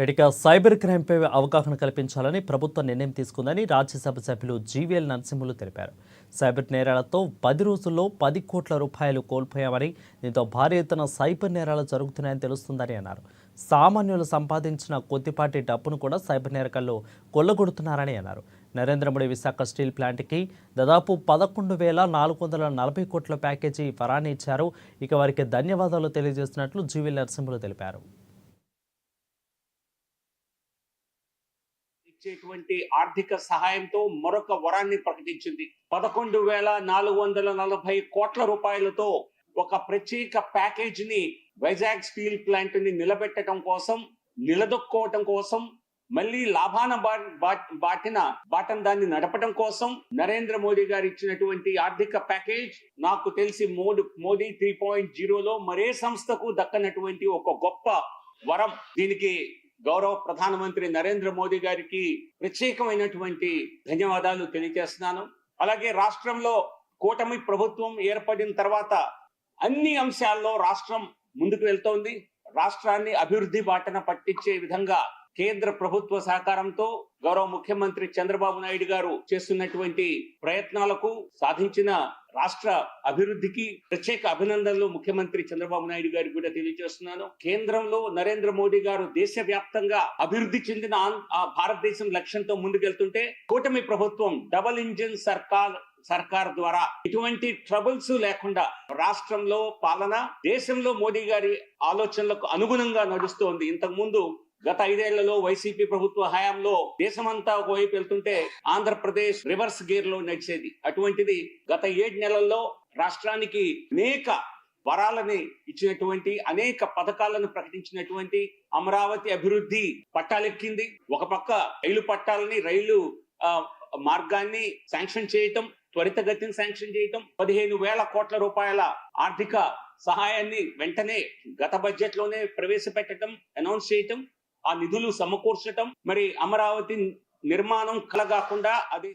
ఇక సైబర్ క్రైమ్పై అవగాహన కల్పించాలని ప్రభుత్వం నిర్ణయం తీసుకుందని రాజ్యసభ సభ్యులు జీవీఎల్ నరసింహులు తెలిపారు. సైబర్ నేరాలతో 10 రోజుల్లో 10 కోట్ల రూపాయలు కోల్పోయామని, దీంతో భారీ ఎత్తున సైబర్ నేరాలు జరుగుతున్నాయని తెలుస్తుందని అన్నారు. సామాన్యులు సంపాదించిన కొద్దిపాటి డబ్బును కూడా సైబర్ నేరగాళ్లు కొల్లగొడుతున్నారని అన్నారు. నరేంద్ర మోడీ విశాఖ స్టీల్ ప్లాంట్కి దాదాపు 11,440 కోట్ల ప్యాకేజీ వరాన్ని ఇచ్చారు. ఇక వారికి ధన్యవాదాలు తెలియజేస్తున్నట్లు జీవీఎల్ నరసింహులు తెలిపారు. ఇచ్చేటువంటి ఆర్థిక సహాయంతో మరొక వరాన్ని ప్రకటించింది. 11,440 కోట్ల రూపాయలతో ఒక ప్రత్యేక ప్యాకేజీని వైజాగ్ స్టీల్ ప్లాంట్ ని నిలబెట్టడం కోసం, నిలదొక్కోవటం కోసం, మళ్ళీ లాభాన బాటన దాన్ని నడపడం కోసం నరేంద్ర మోడీ గారు ఇచ్చినటువంటి ఆర్థిక ప్యాకేజ్ నాకు తెలిసి మోడీ 3.0లో మరే సంస్థకు దక్కనటువంటి ఒక గొప్ప వరం. దీనికి గౌరవ ప్రధానమంత్రి నరేంద్ర మోదీ గారికి ప్రత్యేకమైనటువంటి ధన్యవాదాలు తెలియజేస్తున్నాను. అలాగే రాష్ట్రంలో కూటమి ప్రభుత్వం ఏర్పడిన తర్వాత అన్ని అంశాల్లో రాష్ట్రం ముందుకు వెళ్తోంది. రాష్ట్రాన్ని అభివృద్ధి బాటన పట్టించే విధంగా కేంద్ర ప్రభుత్వ సహకారంతో గౌరవ ముఖ్యమంత్రి చంద్రబాబు నాయుడు గారు చేస్తున్నటువంటి ప్రయత్నాలకు, సాధించిన రాష్ట్ర అభివృద్ధికి ప్రత్యేక అభినందనలు ముఖ్యమంత్రి చంద్రబాబు నాయుడు గారికి కూడా తెలియజేస్తున్నాను. కేంద్రంలో నరేంద్ర మోడీ గారు దేశవ్యాప్తంగా అభివృద్ధి చెందిన భారతదేశం లక్ష్యంతో ముందుకెళ్తుంటే, కూటమి ప్రభుత్వం డబుల్ ఇంజిన్ సర్కార్ ద్వారా ఎటువంటి ట్రబుల్స్ లేకుండా రాష్ట్రంలో పాలన దేశంలో మోడీ గారి ఆలోచనలకు అనుగుణంగా నడుస్తోంది. ఇంతకు ముందు గత 5 ఏళ్లలో వైసీపీ ప్రభుత్వ హయాంలో దేశమంతా ఒకవైపు వెళ్తుంటే ఆంధ్రప్రదేశ్ రివర్స్ గేర్ లో నడిచేది. అటువంటిది గత 7 నెలల్లో రాష్ట్రానికి అనేక వరాలని ఇచ్చినటువంటి, అనేక పథకాలను ప్రకటించినటువంటి అమరావతి అభివృద్ధి పట్టాలెక్కింది. ఒక పక్క రైలు మార్గాన్ని శాంక్షన్ చేయటం, త్వరితగతిని శాంక్షన్ చేయటం, 15,000 కోట్ల రూపాయల ఆర్థిక సహాయాన్ని వెంటనే గత బడ్జెట్ లోనే ప్రవేశపెట్టడం, అనౌన్స్ చేయటం, ఆ నిధులు సమకూర్చటం, మరి అమరావతి నిర్మాణం కలగాకుండా అది